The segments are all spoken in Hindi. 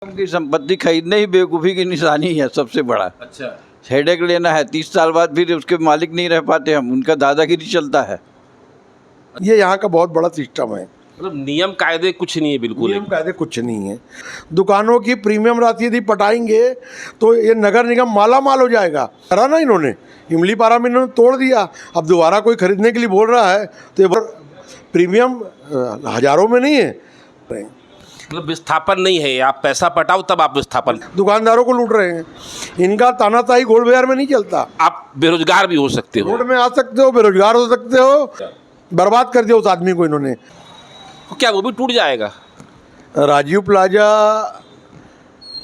की संपत्ति खरीदने ही बेवकूफ़ी की निशानी है सबसे बड़ा। अच्छा, हेडेक लेना है, 30 साल बाद फिर उसके मालिक नहीं रह पाते हम, उनका दादागिरी चलता है। ये यहाँ का बहुत बड़ा सिस्टम है। मतलब नियम कायदे कुछ नहीं है बिल्कुल। नियम कायदे कुछ नहीं है। दुकानों की प्रीमियम राशि यदि पटाएंगे तो ये नगर निगम माला माल हो जाएगा। करा ना इन्होंने, इमली पारा में इन्होंने तोड़ दिया। अब दोबारा कोई खरीदने के लिए बोल रहा है तो ये प्रीमियम हजारों में नहीं है। मतलब विस्थापन नहीं है, आप पैसा पटाओ तब आप विस्थापन। दुकानदारों को लूट रहे हैं। इनका तानाशाही गोल्ड बाजार में नहीं चलता। आप बेरोजगार भी हो सकते हो। रोड में आ सकते हो, बेरोजगार हो सकते हो। बर्बाद कर दिया उस आदमी को इन्होंने। तो क्या वो भी टूट जाएगा? राजीव प्लाजा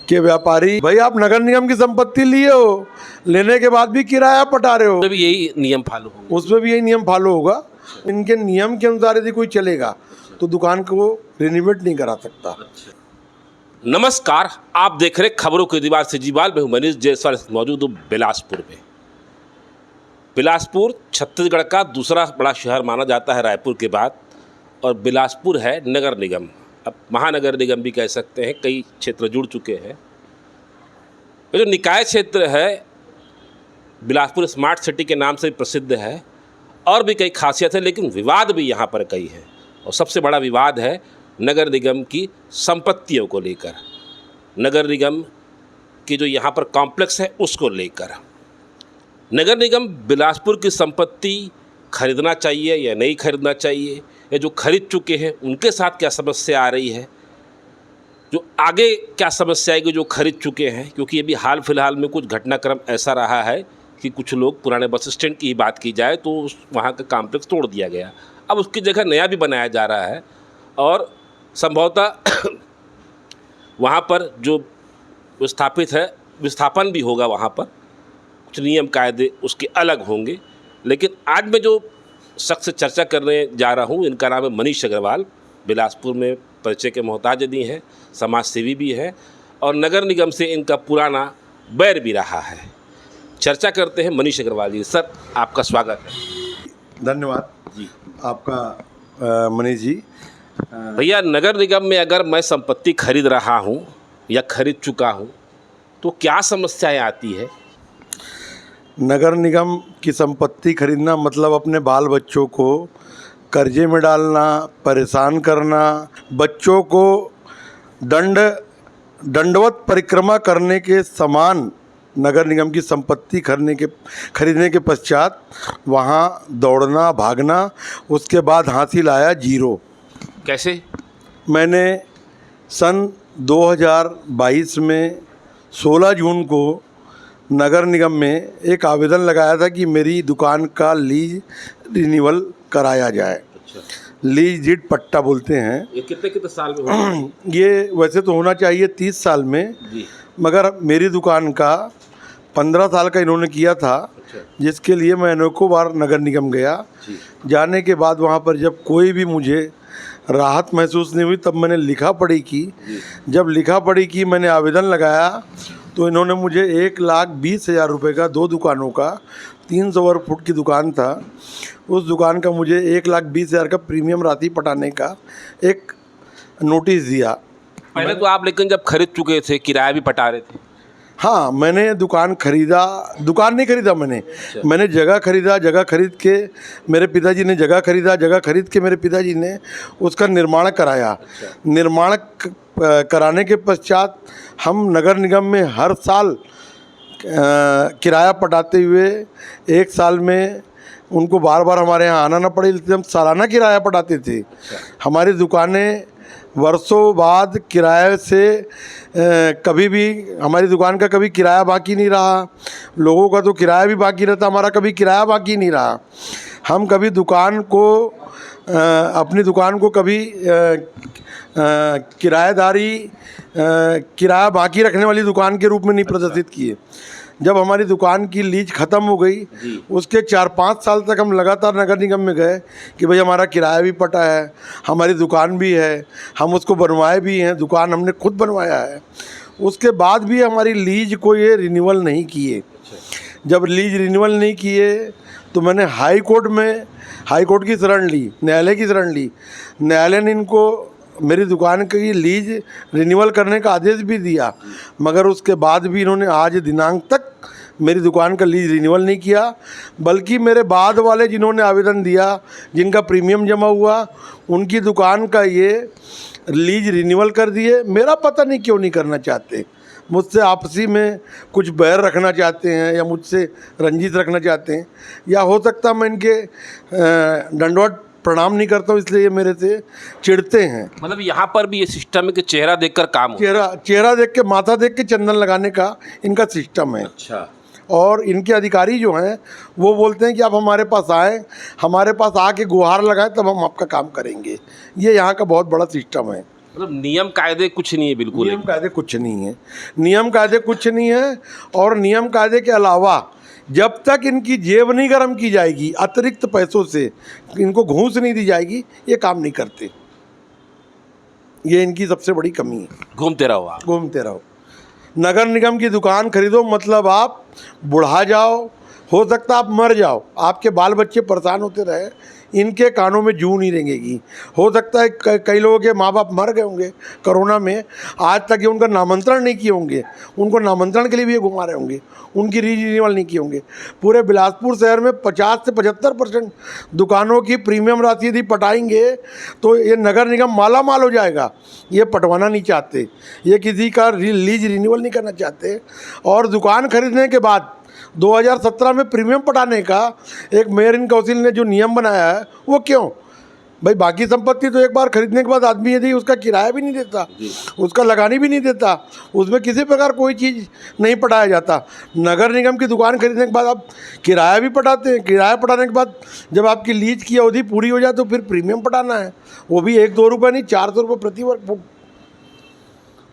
के व्यापारी, भाई आप नगर निगम की संपत्ति लिए हो, लेने के बाद भी किराया पटा रहे हो, उसमें भी यही नियम फॉलो होगा। उसमें भी यही नियम फॉलो होगा। इनके नियम के अनुसार यदि कोई चलेगा तो दुकान को रिनोवेट नहीं करा सकता। नमस्कार, आप देख रहे खबरों की दीवार से जीवाल में हूं मनीष जायसवाल। मौजूद हूँ बिलासपुर में। बिलासपुर छत्तीसगढ़ का दूसरा बड़ा शहर माना जाता है रायपुर के बाद, और बिलासपुर है नगर निगम, अब महानगर निगम भी कह सकते हैं। कई क्षेत्र जुड़ चुके हैं। ये जो निकाय क्षेत्र है बिलासपुर स्मार्ट सिटी के नाम से प्रसिद्ध है, और भी कई खासियत है, लेकिन विवाद भी यहाँ पर कई है। और सबसे बड़ा विवाद है नगर निगम की संपत्तियों को लेकर, नगर निगम की जो यहाँ पर कॉम्प्लेक्स है उसको लेकर। नगर निगम बिलासपुर की संपत्ति खरीदना चाहिए या नहीं खरीदना चाहिए, या जो खरीद चुके हैं उनके साथ क्या समस्या आ रही है, जो आगे क्या समस्या आएगी जो खरीद चुके हैं। क्योंकि अभी हाल फिलहाल में कुछ घटनाक्रम ऐसा रहा है कि कुछ लोग, पुराने बस स्टैंड की ही बात की जाए तो वहाँ का कॉम्प्लेक्स तोड़ दिया गया, अब उसकी जगह नया भी बनाया जा रहा है, और संभवतः वहाँ पर जो विस्थापित है विस्थापन भी होगा। वहाँ पर कुछ नियम कायदे उसके अलग होंगे। लेकिन आज मैं जो शख्स से चर्चा करने जा रहा हूँ, इनका नाम है मनीष अग्रवाल। बिलासपुर में परिचय के मोहताज भी हैं, समाज सेवी भी हैं, और नगर निगम से इनका पुराना बैर भी रहा है। चर्चा करते हैं मनीष अग्रवाल जी। सर, आपका स्वागत है। धन्यवाद जी आपका मनीष जी। भैया, नगर निगम में अगर मैं संपत्ति खरीद रहा हूँ या खरीद चुका हूँ तो क्या समस्याएं आती है? नगर निगम की संपत्ति खरीदना मतलब अपने बाल बच्चों को कर्जे में डालना, परेशान करना, बच्चों को दंडवत परिक्रमा करने के समान नगर निगम की संपत्ति खरीदने के पश्चात वहाँ दौड़ना, भागना, उसके बाद हासिल आया जीरो। कैसे? मैंने सन 2022 में 16 जून को नगर निगम में एक आवेदन लगाया था कि मेरी दुकान का लीज रिन्यूअल कराया जाए। अच्छा, लीज डीड पट्टा बोलते हैं। ये कितने साल में होगा? ये वैसे तो होना चाहिए 30 साल में, जी। मगर मेरी दुकान का 15 साल का इन्होंने किया था। अच्छा। जिसके लिए मैं अनेकों बार नगर निगम गया। जी। जाने के बाद वहाँ पर जब कोई भी मुझे राहत महसूस नहीं हुई, तब मैंने लिखा पढ़ी की। जब लिखा पढ़ी की मैंने आवेदन लगाया तो इन्होंने मुझे 1,20,000 रुपये का, 2 दुकानों का, 300 वर्ग फुट की दुकान था, उस दुकान का मुझे 1,20,000 का प्रीमियम राशि पटाने का एक नोटिस दिया। पहले तो आप लेकिन जब खरीद चुके थे किराया भी पटा रहे थे? हाँ, मैंने दुकान खरीदा, दुकान नहीं खरीदा मैंने जगह खरीदा। जगह खरीद के मेरे पिताजी ने जगह खरीदा। जगह खरीद के मेरे पिताजी ने उसका निर्माण कराया। निर्माण कराने के पश्चात हम नगर निगम में हर साल किराया पटाते हुए, एक साल में उनको बार बार हमारे यहाँ आना ना पड़े, इसलिए हम सालाना किराया पटाते थे। हमारी दुकानें वर्षों बाद किराए से कभी भी, हमारी दुकान का कभी किराया बाकी नहीं रहा। लोगों का तो किराया भी बाकी रहता, हमारा कभी किराया बाकी नहीं रहा। हम कभी दुकान को, अपनी दुकान को कभी किराया बाकी रखने वाली दुकान के रूप में नहीं प्रदर्शित किए। जब हमारी दुकान की लीज ख़त्म हो गई, उसके 4-5 साल तक हम लगातार नगर निगम में गए कि भाई हमारा किराया भी पटा है, हमारी दुकान भी है, हम उसको बनवाए भी हैं, दुकान हमने खुद बनवाया है। उसके बाद भी हमारी लीज को ये रिन्यूअल नहीं किए। जब लीज रिन्यूअल नहीं किए तो मैंने हाई कोर्ट की शरण ली, न्यायालय की शरण ली। न्यायालय ने इनको मेरी दुकान की लीज रिन्यूअल करने का आदेश भी दिया, मगर उसके बाद भी इन्होंने आज दिनांक तक मेरी दुकान का लीज रिन्यूअल नहीं किया, बल्कि मेरे बाद वाले जिन्होंने आवेदन दिया, जिनका प्रीमियम जमा हुआ, उनकी दुकान का ये लीज रिन्यूअल कर दिए। मेरा पता नहीं क्यों नहीं करना चाहते, मुझसे आपसी में कुछ बैर रखना चाहते हैं या मुझसे रंजित रखना चाहते हैं, या हो सकता मैं इनके दंडवत प्रणाम नहीं करता हूँ इसलिए ये मेरे से चिढ़ते हैं। मतलब यहाँ पर भी ये सिस्टम है कि चेहरा देखकर काम हो। चेहरा देख के, माथा देख के चंदन लगाने का इनका सिस्टम है। अच्छा। और इनके अधिकारी जो हैं वो बोलते हैं कि आप हमारे पास आएँ, हमारे पास आके गुहार लगाएं तब हम आपका काम करेंगे। ये यहाँ का बहुत बड़ा सिस्टम है। मतलब नियम कायदे कुछ नहीं है बिल्कुल। नियम कायदे कुछ नहीं है, नियम कायदे कुछ नहीं है। और नियम कायदे के अलावा जब तक इनकी जेब नहीं गर्म की जाएगी, अतिरिक्त पैसों से इनको घूस नहीं दी जाएगी, ये काम नहीं करते। ये इनकी सबसे बड़ी कमी है। घूमते रहो आप। घूमते रहो। नगर निगम की दुकान खरीदो मतलब आप बुढ़ा जाओ, हो सकता आप मर जाओ, आपके बाल बच्चे परेशान होते रहे, इनके कानों में जूं नहीं रेंगेगी। हो सकता है कई लोगों के माँ बाप मर गए होंगे कोरोना में, आज तक ये उनका नामंत्रण नहीं किए होंगे, उनको नामंत्रण के लिए भी ये घुमा रहे होंगे, उनकी रिन्यूअल नहीं किए होंगे। पूरे बिलासपुर शहर में 50 से 75% दुकानों की प्रीमियम राशि यदि पटाएंगे तो ये नगर निगम माला माल हो जाएगा। ये पटवाना नहीं चाहते, ये किसी का लीज रिन्यूअल नहीं करना चाहते। और दुकान खरीदने के बाद 2017 में प्रीमियम पटाने का एक मेयर इन काउंसिल ने जो नियम बनाया है, वो क्यों भाई? बाकी संपत्ति तो एक बार खरीदने के बाद आदमी यदि उसका किराया भी नहीं देता, उसका लगानी भी नहीं देता, उसमें किसी प्रकार कोई चीज़ नहीं पटाया जाता। नगर निगम की दुकान खरीदने के बाद आप किराया भी पटाते हैं। किराया पटाने के बाद जब आपकी लीज की अवधि पूरी हो जाए तो फिर प्रीमियम पटाना है, वो भी 1-2 रुपये नहीं, 400 रुपये प्रति वर्ग फुट।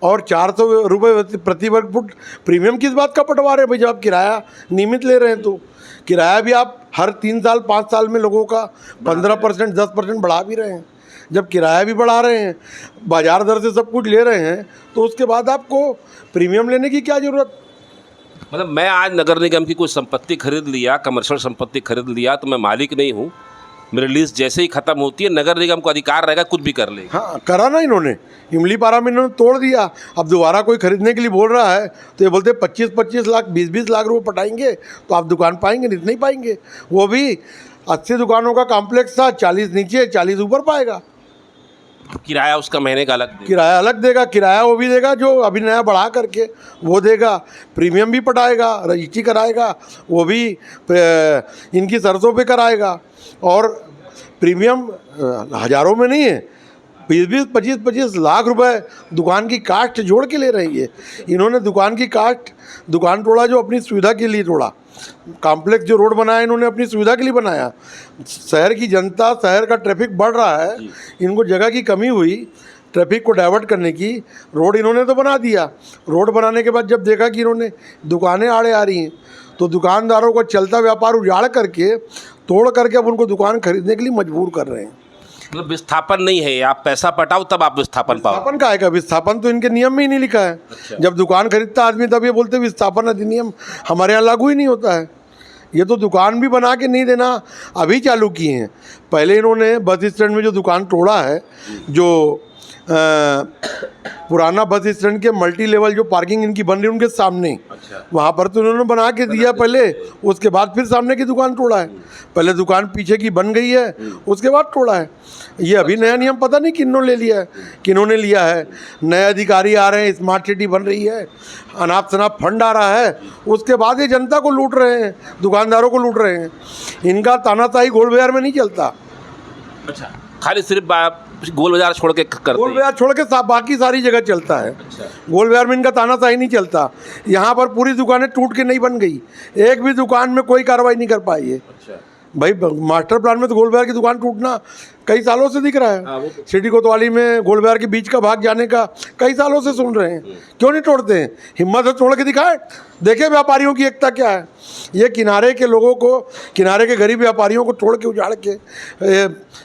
और 400 रुपये प्रति वर्ग फुट प्रीमियम किस बात का पटवा रहे हैं भाई? जब आप किराया नियमित ले रहे हैं तो किराया भी आप हर 3 साल 5 साल में लोगों का 15% 10% बढ़ा भी रहे हैं। जब किराया भी बढ़ा रहे हैं, बाजार दर से सब कुछ ले रहे हैं, तो उसके बाद आपको प्रीमियम लेने की क्या ज़रूरत? मतलब मैं आज नगर निगम की कोई संपत्ति खरीद लिया, कमर्शियल संपत्ति खरीद लिया, तो मैं मालिक नहीं हूँ। मेरी लीज जैसे ही खत्म होती है नगर निगम को अधिकार रहेगा कुछ भी कर ले। हाँ, करा ना इन्होंने, इमली पारा में इन्होंने तोड़ दिया। अब दोबारा कोई खरीदने के लिए बोल रहा है तो ये बोलते 25-25 लाख 20-20 लाख रुपए पटाएंगे तो आप दुकान पाएंगे, नहीं पाएंगे। वो भी 80 दुकानों का कॉम्प्लेक्स था, 40 नीचे 40 ऊपर पाएगा। किराया उसका महीने का अलग देगा। किराया अलग देगा, किराया वो भी देगा जो अभी नया बढ़ा करके वो देगा, प्रीमियम भी पटाएगा, रजिस्ट्री कराएगा, वो भी इनकी शर्तों पे कराएगा। और प्रीमियम हज़ारों में नहीं है, 20-20 25-25 लाख रुपए दुकान की कास्ट जोड़ के ले रही है। इन्होंने दुकान की कास्ट, दुकान तोड़ा जो अपनी सुविधा के लिए तोड़ा। कॉम्प्लेक्स जो रोड बनाया इन्होंने अपनी सुविधा के लिए बनाया। शहर की जनता, शहर का ट्रैफिक बढ़ रहा है, इनको जगह की कमी हुई ट्रैफिक को डाइवर्ट करने की, रोड इन्होंने तो बना दिया। रोड बनाने के बाद जब देखा कि इन्होंने दुकानें आड़े आ रही हैं तो दुकानदारों को चलता व्यापार उजाड़ करके, तोड़ करके अब उनको दुकान खरीदने के लिए मजबूर कर रहे हैं। मतलब विस्थापन नहीं है, आप पैसा पटाओ तब आप विस्थापन पाओ। विस्थापन का है? विस्थापन तो इनके नियम में ही नहीं लिखा है। अच्छा। जब दुकान खरीदता आदमी तब ये बोलते विस्थापन अधिनियम हमारे यहाँ लागू ही नहीं होता है। ये तो दुकान भी बना के नहीं देना अभी चालू किए हैं। पहले इन्होंने बस स्टैंड में जो दुकान तोड़ा है, जो पुराना बस स्टैंड के मल्टी लेवल जो पार्किंग इनकी बन रही है उनके सामने, अच्छा। वहाँ पर तो उन्होंने बना के दिया पहले, उसके बाद फिर सामने की दुकान तोड़ा है। पहले दुकान पीछे की बन गई है, उसके बाद तोड़ा है। ये अभी नया नियम पता नहीं किन्होंने ले लिया है, किन्होंने लिया है। नए अधिकारी आ रहे हैं, स्मार्ट सिटी बन रही है, अनाप शनाप फंड आ रहा है, उसके बाद ये जनता को लूट रहे हैं, दुकानदारों को लूट रहे हैं। इनका तानाशाही गोल बाजार में नहीं चलता। अच्छा, खाली सिर्फ गोल बाजार छोड़ के करते गोल बाजार छोड़ के बाकी सारी जगह चलता है। अच्छा। गोल बाजार में इनका तानाशाही नहीं चलता। यहाँ पर पूरी दुकानें टूट के नहीं बन गई, एक भी दुकान में कोई कार्रवाई नहीं कर पाई है। अच्छा। भाई मास्टर प्लान में तो गोल बाजार की दुकान टूटना कई सालों से दिख रहा है। सिटी कोतवाली में गोल बाजार के बीच का भाग जाने का कई सालों से सुन रहे हैं, क्यों नहीं तोड़ते हैं? हिम्मत से तोड़ के दिखाए, देखे व्यापारियों की एकता क्या है। ये किनारे के लोगों को, किनारे के गरीब व्यापारियों को तोड़ के उजाड़ के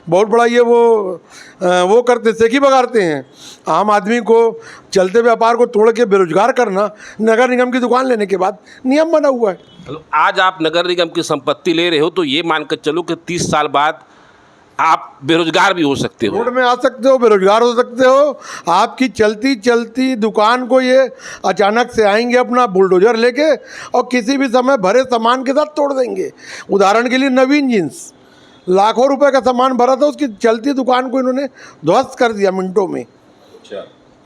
बहुत बड़ा ये वो करते, सेकी बगाड़ते हैं। आम आदमी को, चलते व्यापार को तोड़ के बेरोजगार करना नगर निगम की दुकान लेने के बाद नियम बना हुआ है। मतलब आज आप नगर निगम की संपत्ति ले रहे हो तो ये मानकर चलो कि 30 साल बाद आप बेरोजगार भी हो सकते हो। रोड में आ सकते हो, बेरोजगार हो सकते हो। आपकी चलती चलती दुकान को ये अचानक से आएंगे अपना बुलडोजर लेके और किसी भी समय भरे सामान के साथ तोड़ देंगे। उदाहरण के लिए नवीन जींस, लाखों रुपए का सामान भरा था, उसकी चलती दुकान को इन्होंने ध्वस्त कर दिया मिनटों में,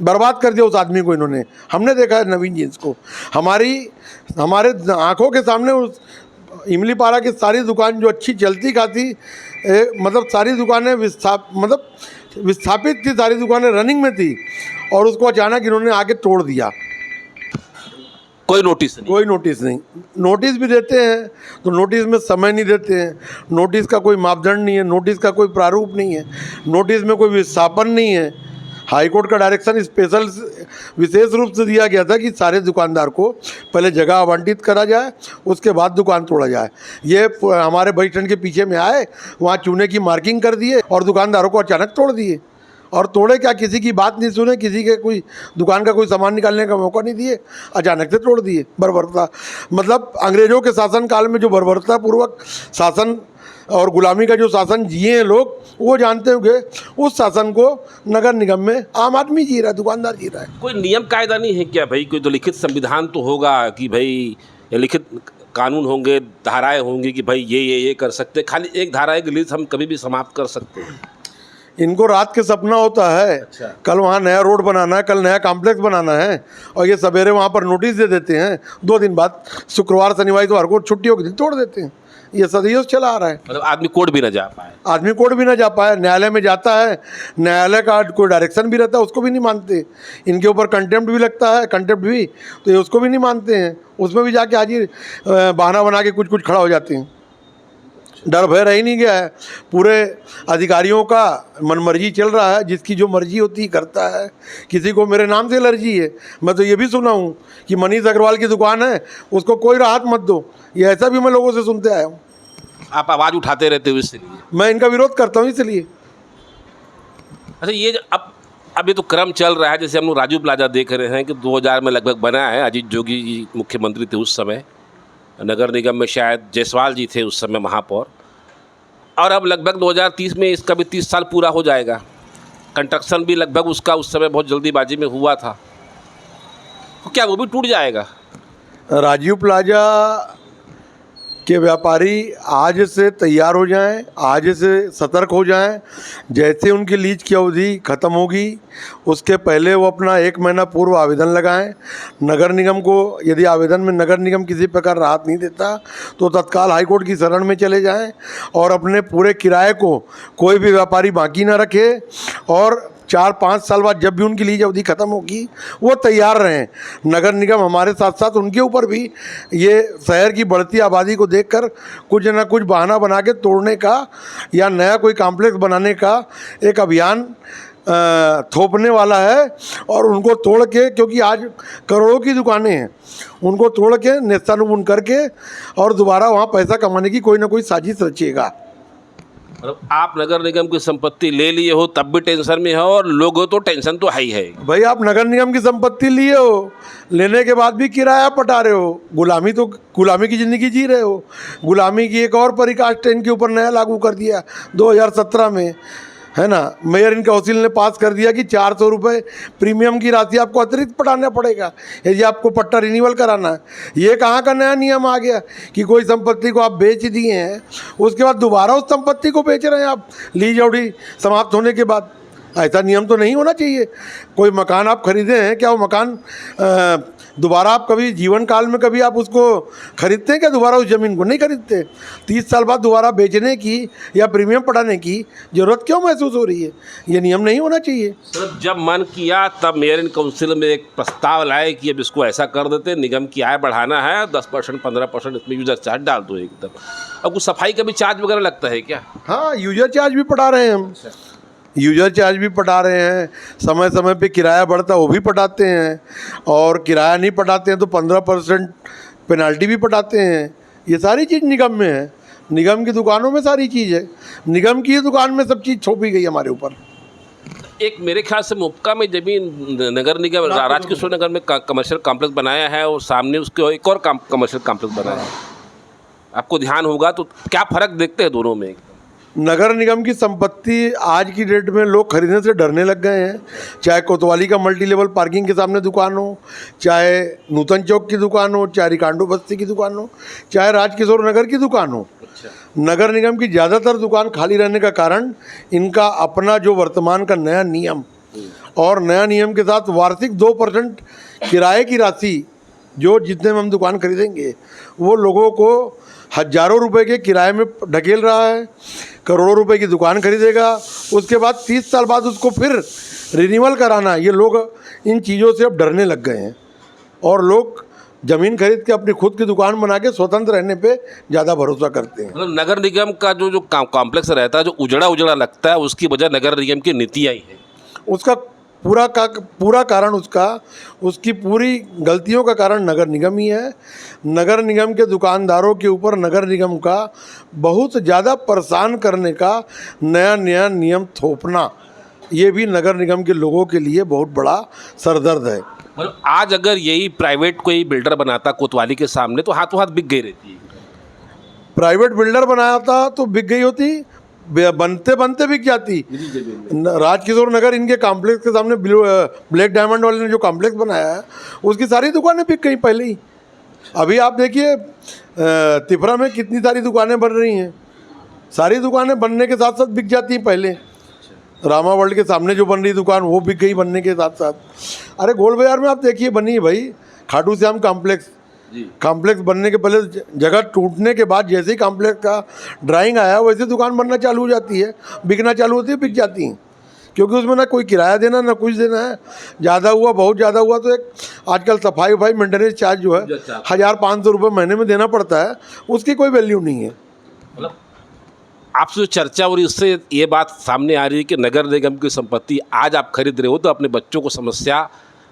बर्बाद कर दिया उस आदमी को इन्होंने। हमने देखा है नवीन जींस को, हमारे आंखों के सामने उस इमली पारा की सारी दुकान जो अच्छी चलती खाती मतलब सारी दुकानें विस्थापित थी, सारी दुकानें रनिंग में थी और उसको अचानक इन्होंने आके तोड़ दिया। कोई नोटिस नहीं। कोई नोटिस नहीं। नोटिस भी देते हैं तो नोटिस में समय नहीं देते हैं, नोटिस का कोई मापदंड नहीं है, नोटिस का कोई प्रारूप नहीं है, नोटिस में कोई विस्थापन नहीं है। हाईकोर्ट का डायरेक्शन स्पेशल विशेष रूप से दिया गया था कि सारे दुकानदार को पहले जगह आवंटित करा जाए, उसके बाद दुकान तोड़ा जाए। ये हमारे बस स्टैंड के पीछे में आए, वहाँ चूने की मार्किंग कर दिए और दुकानदारों को अचानक तोड़ दिए। और तोड़े क्या, किसी की बात नहीं सुने, किसी के कोई दुकान का कोई सामान निकालने का मौका नहीं दिए, अचानक से तोड़ दिए। बर्बरता मतलब अंग्रेजों के शासन काल में जो बर्बरता पूर्वक शासन और गुलामी का जो शासन जिए हैं लोग, वो जानते होंगे। उस शासन को नगर निगम में आम आदमी जी रहा है, दुकानदार जी रहा है। कोई नियम कायदा नहीं है क्या भाई? कोई तो लिखित संविधान तो होगा कि भाई, लिखित कानून होंगे, धाराएं होंगी कि भाई ये कर सकते। खाली एक धारा की लिस्ट हम कभी भी समाप्त कर सकते हैं। इनको रात के सपना होता है। अच्छा। कल वहाँ नया रोड बनाना है, कल नया कॉम्प्लेक्स बनाना है, और ये सवेरे वहाँ पर नोटिस दे देते हैं, 2 दिन बाद शुक्रवार शनिवार इतवार को छुट्टियों के दिन तोड़ देते हैं। ये सदियों से चला आ रहा है। मतलब आदमी कोर्ट भी ना जा पाए। आदमी कोर्ट भी ना जा पाए, न्यायालय में जाता है, न्यायालय का कोई डायरेक्शन भी रहता है, उसको भी नहीं मानते। इनके ऊपर कंटेम्प्ट भी लगता है, कंटेम्प्ट भी, तो ये उसको भी नहीं मानते हैं। उसमें भी जाके हाजिर बहाना बना के कुछ खड़ा हो जाते हैं। डर भय रह ही नहीं गया है। पूरे अधिकारियों का मनमर्जी चल रहा है, जिसकी जो मर्जी होती है करता है। किसी को मेरे नाम से एलर्जी है, मैं तो ये भी सुना हूँ कि मनीष अग्रवाल की दुकान है, उसको कोई राहत मत दो। ये ऐसा भी मैं लोगों से सुनते आया हूँ। आप आवाज़ उठाते रहते हो इसलिए? मैं इनका विरोध करता हूँ इसलिए। अच्छा, ये जो अब ये तो क्रम चल रहा है, जैसे हम लोग राजू प्लाजा देख रहे हैं कि 2000 में लगभग बना है। अजीत जोगी जी मुख्यमंत्री थे उस समय, नगर निगम में शायद जायसवाल जी थे उस समय महापौर, और अब लगभग 2030 में इसका भी 30 साल पूरा हो जाएगा। कंस्ट्रक्शन भी लगभग उसका उस समय बहुत जल्दीबाजी में हुआ था, तो क्या वो भी टूट जाएगा? राजीव प्लाजा के व्यापारी आज से तैयार हो जाएं, आज से सतर्क हो जाएं। जैसे उनकी लीज की अवधि ख़त्म होगी, उसके पहले वो अपना 1 महीना पूर्व आवेदन लगाएं। नगर निगम को यदि आवेदन में नगर निगम किसी प्रकार राहत नहीं देता तो तत्काल हाईकोर्ट की शरण में चले जाएं और अपने पूरे किराए को कोई भी व्यापारी बाकी ना रखे, और 4-5 साल बाद जब भी उनकी लीज अवधि ख़त्म होगी वो तैयार रहें। नगर निगम हमारे साथ साथ उनके ऊपर भी ये शहर की बढ़ती आबादी को देखकर कुछ ना कुछ बहाना बना के तोड़ने का या नया कोई कॉम्प्लेक्स बनाने का एक अभियान थोपने वाला है। और उनको तोड़ के, क्योंकि आज करोड़ों की दुकानें हैं, उनको तोड़ के नेस्तानुबून करके और दोबारा वहाँ पैसा कमाने की कोई ना कोई साजिश रचिएगा। मतलब आप नगर निगम की संपत्ति ले लिए हो तब भी टेंशन में हो, और लोगों तो टेंशन तो है ही है। भाई आप नगर निगम की संपत्ति लिए हो, लेने के बाद भी किराया पटा रहे हो, गुलामी की ज़िंदगी जी रहे हो। गुलामी की एक और परिकाष्ठ इनके ऊपर नया लागू कर दिया 2017 में, है ना। मेयर इन काउंसिल ने पास कर दिया कि 400 रुपये प्रीमियम की राशि आपको अतिरिक्त पटाना पड़ेगा यदि आपको पट्टा रिन्यूअल कराना है। ये कहाँ का नया नियम आ गया कि कोई संपत्ति को आप बेच दिए हैं, उसके बाद दोबारा उस संपत्ति को बेच रहे हैं आप लीज अवधि समाप्त होने के बाद। ऐसा नियम तो नहीं होना चाहिए। कोई मकान आप खरीदे हैं, क्या वो मकान दोबारा आप कभी जीवन काल में कभी आप उसको खरीदते हैं क्या? दोबारा उस ज़मीन को नहीं खरीदते। 30 साल बाद दोबारा बेचने की या प्रीमियम पटाने की ज़रूरत क्यों महसूस हो रही है? ये नियम नहीं होना चाहिए। मतलब जब मन किया तब मेयर इन काउंसिल में एक प्रस्ताव लाए कि अब इसको ऐसा कर देते, निगम की आय बढ़ाना है, 10% 15% इसमें यूजर चार्ज डाल दो एकदम। अब कुछ सफाई का भी चार्ज वगैरह लगता है क्या? हाँ, यूजर चार्ज भी पटा रहे हैं हम। यूजर चार्ज भी पटा रहे हैं, समय समय पे किराया बढ़ता वो भी पटाते हैं, और किराया नहीं पटाते हैं तो 15% पेनाल्टी भी पटाते हैं। ये सारी चीज़ निगम में है, निगम की दुकानों में सारी चीज़ है। निगम की दुकान में सब चीज़ थोपी गई हमारे ऊपर। एक मेरे ख्याल से मुक्का में जमीन नगर निगम राजकिशोर नगर में कमर्शियल कॉम्प्लेक्स बनाया है, और सामने उसके एक और कमर्शियल कॉम्प्लेक्स बनाया है। आपको ध्यान होगा तो क्या फ़र्क देखते हैं दोनों में? नगर निगम की संपत्ति आज की डेट में लोग खरीदने से डरने लग गए हैं। चाहे कोतवाली का मल्टी लेवल पार्किंग के सामने दुकान हो, चाहे नूतन चौक की दुकान हो, चाहे रिकांडो बस्ती की दुकान हो, चाहे राजकिशोर नगर की दुकान हो। नगर निगम की ज़्यादातर दुकान खाली रहने का कारण इनका अपना जो वर्तमान का नया नियम और नया नियम के साथ वार्षिक 2% किराए की राशि जो जितने में हम दुकान खरीदेंगे वो लोगों को हज़ारों रुपए के किराए में ढकेल रहा है। करोड़ों रुपए की दुकान खरीदेगा, उसके बाद 30 साल बाद उसको फिर रिन्यूअल कराना। ये लोग इन चीज़ों से अब डरने लग गए हैं और लोग ज़मीन खरीद के अपनी खुद की दुकान बना के स्वतंत्र रहने पे ज़्यादा भरोसा करते हैं। मतलब नगर निगम का जो कॉम्प्लेक्स रहता है, जो उजड़ा उजड़ा लगता है, उसकी वजह नगर निगम की नीतियाँ ही है। उसका पूरा कारण उसकी पूरी गलतियों का कारण नगर निगम ही है। नगर निगम के दुकानदारों के ऊपर नगर निगम का बहुत ज़्यादा परेशान करने का नया नियम थोपना, ये भी नगर निगम के लोगों के लिए बहुत बड़ा सरदर्द है। मतलब आज अगर यही प्राइवेट कोई बिल्डर बनाता कोतवाली के सामने तो हाथों हाथ बिक गई रहती है। प्राइवेट बिल्डर बनाया था तो बिक गई होती, बनते बनते बिक जाती। राजकिशोर नगर इनके कॉम्प्लेक्स के सामने ब्लैक डायमंड वाले ने जो कॉम्प्लेक्स बनाया है उसकी सारी दुकानें बिक गई पहले ही। अभी आप देखिए तिफरा में कितनी सारी दुकानें बन रही हैं, सारी दुकानें बनने के साथ साथ बिक जाती हैं। पहले रामा वर्ल्ड के सामने जो बन रही दुकान वो बिक गई बनने के साथ साथ। अरे गोल बाजार में आप देखिए बनी है भाई खाटू श्याम कॉम्प्लेक्स बनने के पहले जगह टूटने के बाद जैसे ही कॉम्प्लेक्स का ड्राइंग आया वैसे दुकान बनना चालू हो जाती है, बिकना चालू होती है, बिक जाती हैं। क्योंकि उसमें ना कोई किराया देना ना कुछ देना है। ज़्यादा हुआ बहुत ज़्यादा हुआ तो एक आजकल सफाई मेंटेनेंस चार्ज जो है 1500 रुपये महीने में देना पड़ता है, उसकी कोई वैल्यू नहीं है। मतलब आपसे जो चर्चा और इससे ये बात सामने आ रही है कि नगर निगम की संपत्ति आज आप खरीद रहे हो तो अपने बच्चों को समस्या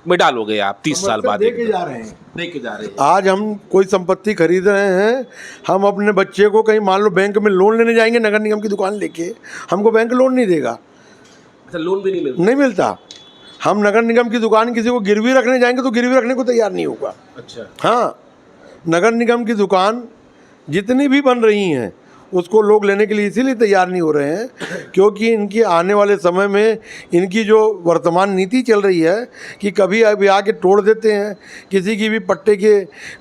में डालोगे आप 30 साल बाद। देके जा रहे हैं। आज हम कोई संपत्ति खरीद रहे हैं, हम अपने बच्चे को कहीं मान लो बैंक में लोन लेने जाएंगे नगर निगम की दुकान लेके, हमको बैंक लोन नहीं देगा। अच्छा, लोन भी नहीं मिलता। हम नगर निगम की दुकान किसी को गिरवी रखने जाएंगे तो गिरवी रखने को तैयार नहीं होगा। अच्छा, हाँ, नगर निगम की दुकान जितनी भी बन रही हैं उसको लोग लेने के लिए इसीलिए तैयार नहीं हो रहे हैं क्योंकि इनकी आने वाले समय में इनकी जो वर्तमान नीति चल रही है कि कभी अभी आके तोड़ देते हैं, किसी की भी पट्टे के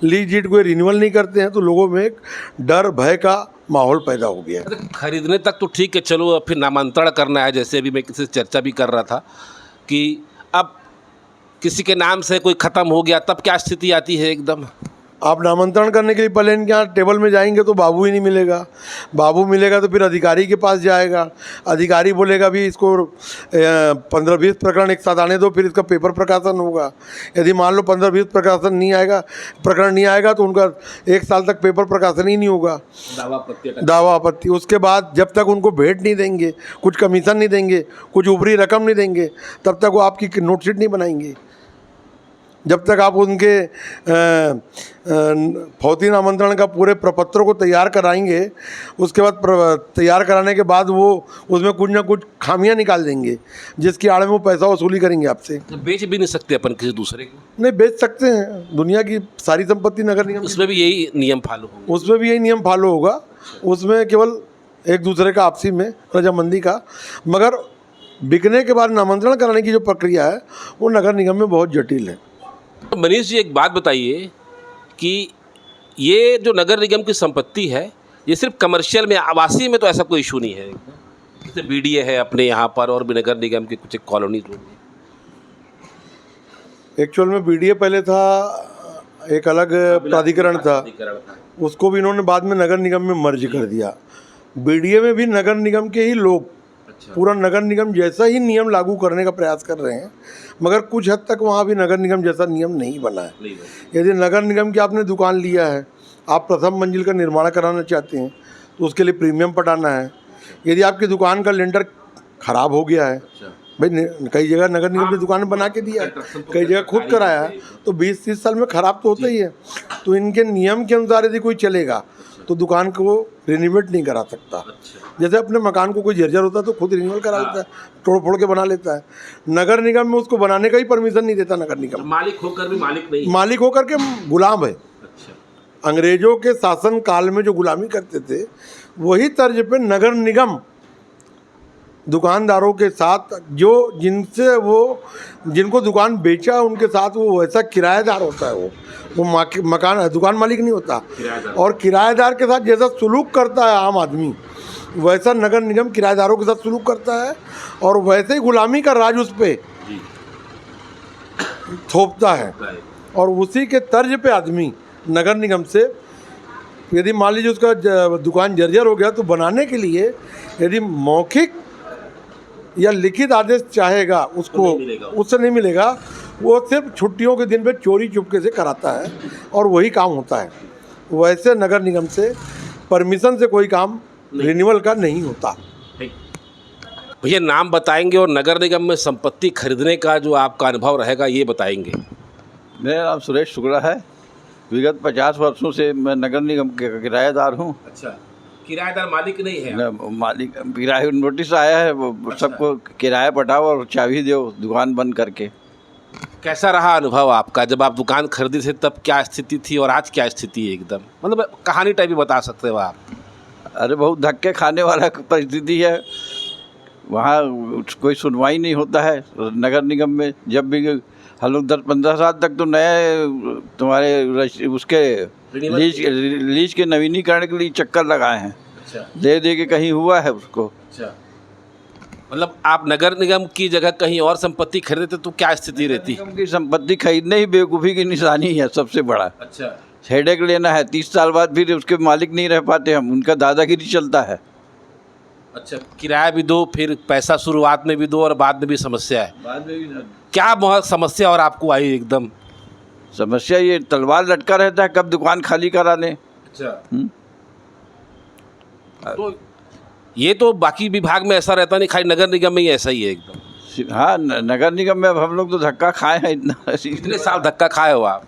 लीज डीड को रिन्यूअल नहीं करते हैं, तो लोगों में एक डर भय का माहौल पैदा हो गया है। खरीदने तक तो ठीक है, चलो अब फिर नामांतरण करना है। जैसे अभी मैं किसी से चर्चा भी कर रहा था कि अब किसी के नाम से कोई ख़त्म हो गया तब क्या स्थिति आती है एकदम। आप नामांतरण करने के लिए पहले इनके यहाँ टेबल में जाएंगे तो बाबू ही नहीं मिलेगा। बाबू मिलेगा तो फिर अधिकारी के पास जाएगा, अधिकारी बोलेगा भी इसको 15-20 प्रकरण एक साथ आने दो, फिर इसका पेपर प्रकाशन होगा। यदि मान लो 15-20 प्रकरण नहीं आएगा तो उनका 1 साल तक पेपर प्रकाशन ही नहीं होगा, दावा आपत्ति। उसके बाद जब तक उनको भेंट नहीं देंगे, कुछ कमीशन नहीं देंगे, कुछ ऊपरी रकम नहीं देंगे, तब तक वो आपकी नोटशीट नहीं बनाएंगे। जब तक आप उनके फौती नामांतरण का पूरे प्रपत्रों को तैयार कराएंगे, उसके बाद तैयार कराने के बाद वो उसमें कुछ ना कुछ खामियां निकाल देंगे जिसकी आड़ में वो पैसा वसूली करेंगे आपसे। तो बेच भी नहीं सकते अपन किसी दूसरे को? नहीं, बेच सकते हैं। दुनिया की सारी संपत्ति नगर निगम, उसमें भी यही नियम फॉलो होगा। उसमें भी यही नियम फॉलो होगा। उसमें केवल एक दूसरे का आपसी में रजामंदी का, मगर बिकने के बाद नामांतरण कराने की जो प्रक्रिया है वो नगर निगम में बहुत जटिल है। मनीष जी, एक बात बताइए कि ये जो नगर निगम की संपत्ति है ये सिर्फ कमर्शियल में, आवासीय में तो ऐसा कोई इशू नहीं है? जैसे बीडीए है अपने यहाँ पर और भी नगर निगम की कुछ कॉलोनीज होंगी। एक्चुअल में बीडीए पहले था, एक अलग प्राधिकरण था, उसको भी इन्होंने बाद में नगर निगम में मर्ज कर दिया। बीडीए में भी नगर निगम के ही लोग पूरा नगर निगम जैसा ही नियम लागू करने का प्रयास कर रहे हैं, मगर कुछ हद तक वहाँ भी नगर निगम जैसा नियम नहीं बना है। यदि नगर निगम की आपने दुकान लिया है, आप प्रथम मंजिल का निर्माण कराना चाहते हैं तो उसके लिए प्रीमियम पटाना है। यदि आपकी दुकान का लेंटर खराब हो गया है, भाई कई जगह नगर निगम ने दुकान बना के दिया है, कई जगह खुद कराया है, तो 20-30 साल में ख़राब तो होता ही है। तो इनके नियम के अनुसार यदि कोई चलेगा तो दुकान को रिन्यूएट नहीं करा सकता। जैसे अपने मकान को कोई जर्जर होता है तो खुद रिन्यूअल करा लेता है, तोड़ फोड़ के बना लेता है। नगर निगम में उसको बनाने का ही परमिशन नहीं देता नगर निगम। मालिक होकर भी मालिक नहीं, मालिक होकर के गुलाम है। अंग्रेजों के शासन काल में जो गुलामी करते थे वही तर्ज पे नगर निगम दुकानदारों के साथ जो जिनसे वो जिनको दुकान बेचा उनके साथ वो वैसा किराएदार होता है, वो मकान दुकान मालिक नहीं होता। और किराएदार के साथ जैसा सलूक करता है आम आदमी, वैसा नगर निगम किराएदारों के साथ सलूक करता है और वैसे ही गुलामी का राज उस पर थोपता है। और उसी के तर्ज पे आदमी नगर निगम से, यदि मान लीजिए उसका दुकान जर्जर हो गया तो बनाने के लिए यदि मौखिक या लिखित आदेश चाहेगा उसको, उससे नहीं मिलेगा। वो सिर्फ छुट्टियों के दिन पे चोरी चुपके से कराता है और वही काम होता है। वैसे नगर निगम से परमिशन से कोई काम रिन्यूअल का नहीं होता। भैया नाम बताएंगे और नगर निगम में संपत्ति खरीदने का जो आपका अनुभव रहेगा ये बताएंगे। मेरा नाम सुरेश शुक्ला है। विगत 50 वर्षों से मैं नगर निगम का किराएदार हूँ। अच्छा, किराएदार मालिक नहीं है? मालिक किराए नोटिस आया है, वो सबको किराया पटाओ और चाबी दो दुकान बंद करके। कैसा रहा अनुभव आपका जब आप दुकान खरीदी थे, तब क्या स्थिति थी और आज क्या स्थिति है? एकदम मतलब कहानी टाइप ही बता सकते हो आप? अरे बहुत धक्के खाने वाला परिस्थिति है। वहाँ कोई सुनवाई नहीं होता है नगर निगम में। जब भी हम लोग 10-15 साल तक तो नए तुम्हारे उसके लीज के नवीनीकरण के लिए चक्कर लगाए हैं। अच्छा। दे के कहीं हुआ है उसको। अच्छा, मतलब आप नगर निगम की जगह कहीं और संपत्ति खरीदते तो क्या स्थिति रहती? निगम की संपत्ति खरीदने ही बेवकूफ़ी की निशानी है सबसे बड़ा। अच्छा, हेडेक लेना है, 30 साल बाद फिर उसके मालिक नहीं रह पाते हम, उनका दादागिरी चलता है। अच्छा, किराया भी दो, फिर पैसा शुरुआत में भी दो और बाद में भी समस्या है। बाद में भी क्या बहुत समस्या और आपको आई एकदम? समस्या ये तलवार लटका रहता है, कब दुकान खाली करा लें। अच्छा, तो ये तो बाकी विभाग में ऐसा रहता नहीं, खाली नगर निगम में ही ऐसा ही है एकदम? हाँ, नगर निगम में अब हम लोग तो धक्का खाए हैं इतना। कितने साल धक्का खाए हो आप?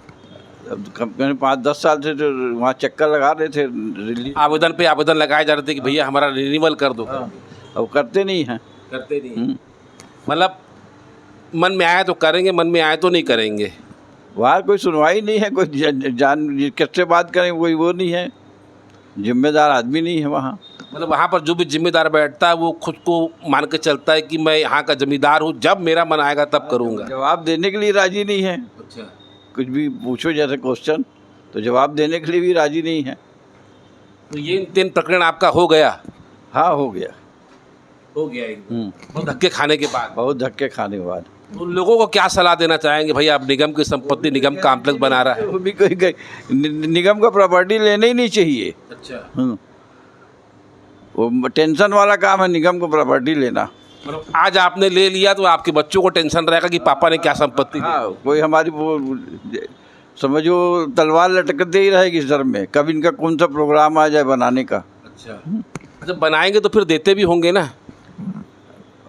अब कम 5-10 साल से तो वहाँ चक्कर लगा रहे थे रिलीज। आवेदन पे आवेदन लगाए जा रहे थे कि भैया हमारा रिन्यूअल कर दो। अब करते नहीं हैं। करते नहीं, मतलब मन में आया तो करेंगे, मन में आया तो नहीं करेंगे। वहाँ कोई सुनवाई नहीं है, कोई जान किससे बात करें कोई वो नहीं है, जिम्मेदार आदमी नहीं है वहाँ। मतलब वहाँ पर जो भी जिम्मेदार बैठता है वो खुद को मान के चलता है कि मैं यहाँ का जमींदार हूँ, जब मेरा मन आएगा तब करूँगा। जवाब देने के लिए राजी नहीं है। अच्छा, कुछ भी पूछो जैसे क्वेश्चन तो जवाब देने के लिए भी राजी नहीं है। तो ये 3 प्रकरण आपका हो गया? हाँ, हो गया। हो गया एकदम बहुत धक्के खाने के बाद। बहुत धक्के खाने के बाद। उन लोगों को क्या सलाह देना चाहेंगे? भैया अब निगम की संपत्ति निगम कॉम्प्लेक्स बना रहा है। वो भी कोई निगम का प्रॉपर्टी लेना ही नहीं चाहिए। अच्छा, वो टेंशन वाला काम है निगम को प्रॉपर्टी लेना। मतलब आज आपने ले लिया तो आपके बच्चों को टेंशन रहेगा कि पापा ने क्या संपत्ति दी। हाँ, कोई हमारी वो समझो तलवार लटकते ही रहेगी सर में, कब इनका कौन सा प्रोग्राम आ जाए बनाने का। अच्छा, जब बनाएंगे तो फिर देते भी होंगे ना?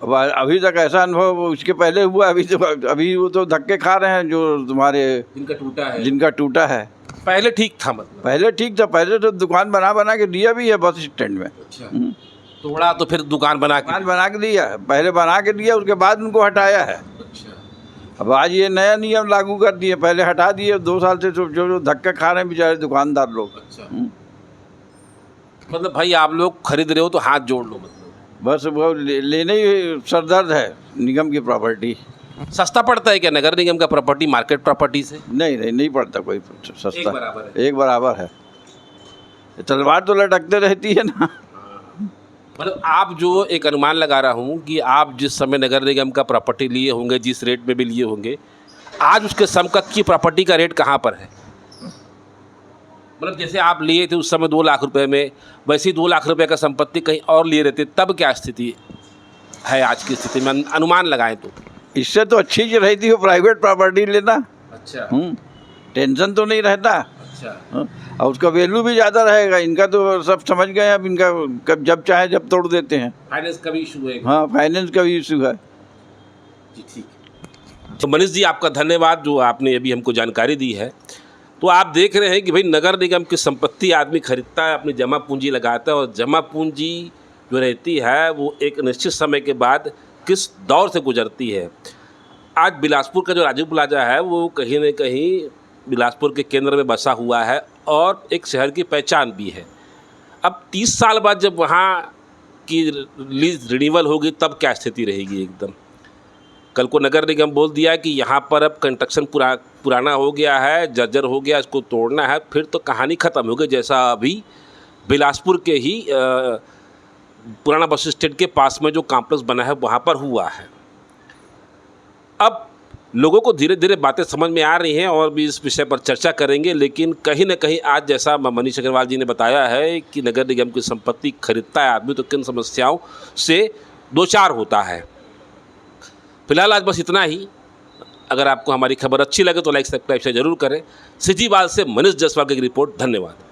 अब अभी तक ऐसा अनुभव उसके पहले हुआ, अभी वो तो धक्के खा रहे हैं जो तुम्हारे जिनका टूटा है। पहले ठीक था? मतलब पहले ठीक था, पहले तो दुकान बना के दिया भी है बस स्टैंड में। अच्छा, तोड़ा तो फिर दुकान बना के दिया, पहले बना के दिया उसके बाद उनको हटाया है। अच्छा, अब आज ये नया नियम लागू कर दिए, पहले हटा दिए। 2 साल से जो धक्का खा रहे हैं बेचारे दुकानदार लोग। अच्छा, मतलब भाई आप लोग खरीद रहे हो तो हाथ जोड़ लो, मतलब बस वो लेने ही सरदर्द है निगम की प्रॉपर्टी। सस्ता पड़ता है क्या नगर निगम का प्रॉपर्टी मार्केट प्रॉपर्टी से? नहीं पड़ता कोई सस्ता, एक बराबर है। एक बराबर है। तलवार तो लटकते रहती है ना। मतलब आप जो एक अनुमान लगा रहा हूँ कि आप जिस समय नगर निगम का प्रॉपर्टी लिए होंगे, जिस रेट में भी लिए होंगे, आज उसके समकक्ष की प्रॉपर्टी का रेट कहाँ पर है? मतलब जैसे आप लिए थे उस समय 2 लाख रुपए में, वैसे ही 2 लाख रुपए का संपत्ति कहीं और लिए रहते तब क्या स्थिति है आज की स्थिति में, अनुमान लगाएं तो? इससे तो अच्छी चीज रहती है प्राइवेट प्रॉपर्टी लेना। अच्छा, टेंशन तो नहीं रहता। अच्छा, और उसका वैल्यू भी ज़्यादा रहेगा। इनका तो सब समझ गए, अब इनका कब जब चाहे जब तोड़ देते हैं। फाइनेंस का भी इशू है? हाँ, फाइनेंस का भी इशू है। जी, ठीक। तो मनीष जी आपका धन्यवाद जो आपने अभी हमको जानकारी दी है। तो आप देख रहे हैं कि भाई नगर निगम की संपत्ति आदमी खरीदता है, अपनी जमा पूंजी लगाता है और जमा पूंजी जो रहती है वो एक निश्चित समय के बाद किस दौर से गुजरती है। आज बिलासपुर का जो राजीव प्लाजा है वो कहीं न कहीं बिलासपुर के केंद्र में बसा हुआ है और एक शहर की पहचान भी है। अब 30 साल बाद जब वहाँ की लीज रिन्यूअल होगी तब क्या स्थिति रहेगी एकदम। कल को नगर निगम बोल दिया कि यहाँ पर अब कंस्ट्रक्शन पुराना हो गया है, जर्जर हो गया, इसको तोड़ना है, फिर तो कहानी ख़त्म हो गई, जैसा अभी बिलासपुर के ही पुराना बस स्टैंड के पास में जो कॉम्प्लेक्स बना है वहाँ पर हुआ है। अब लोगों को धीरे धीरे बातें समझ में आ रही हैं और भी इस विषय पर चर्चा करेंगे, लेकिन कहीं ना कहीं आज जैसा मनीष अग्रवाल जी ने बताया है कि नगर निगम की संपत्ति खरीदता है आदमी तो किन समस्याओं से दो चार होता है। फिलहाल आज बस इतना ही। अगर आपको हमारी खबर अच्छी लगे तो लाइक सब्सक्राइब से जरूर करें। सिजीवाल से मनीष जायसवाल की रिपोर्ट। धन्यवाद।